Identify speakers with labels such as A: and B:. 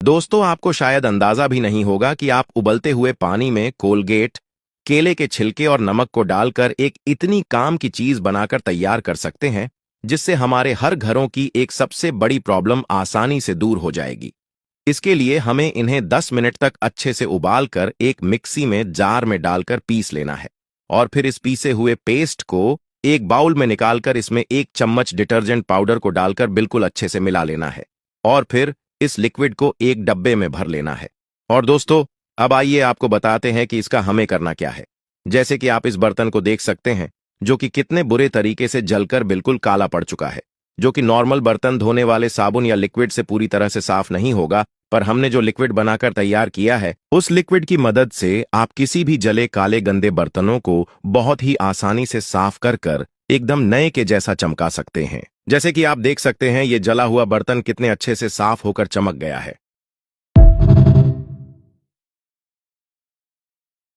A: दोस्तों, आपको शायद अंदाजा भी नहीं होगा कि आप उबलते हुए पानी में कोलगेट, केले के छिलके और नमक को डालकर एक इतनी काम की चीज बनाकर तैयार कर सकते हैं जिससे हमारे हर घरों की एक सबसे बड़ी प्रॉब्लम आसानी से दूर हो जाएगी। इसके लिए हमें इन्हें 10 मिनट तक अच्छे से उबालकर एक मिक्सी में जार में डालकर पीस लेना है और फिर इस पीसे हुए पेस्ट को एक बाउल में निकालकर इसमें 1 चम्मच डिटर्जेंट पाउडर को डालकर बिल्कुल अच्छे से मिला लेना है और फिर इस लिक्विड को एक डब्बे में भर लेना है। और दोस्तों, अब आइए आपको बताते हैं कि इसका हमें करना क्या है। जैसे कि आप इस बर्तन को देख सकते हैं जो कि कितने बुरे तरीके से जलकर बिल्कुल काला पड़ चुका है, जो कि नॉर्मल बर्तन धोने वाले साबुन या लिक्विड से पूरी तरह से साफ नहीं होगा। पर हमने जो लिक्विड बनाकर तैयार किया है उस लिक्विड की मदद से आप किसी भी जले काले गंदे बर्तनों को बहुत ही आसानी से साफ कर एकदम नए के जैसा चमका सकते हैं। जैसे कि आप देख सकते हैं ये जला हुआ बर्तन कितने अच्छे से साफ होकर चमक गया है।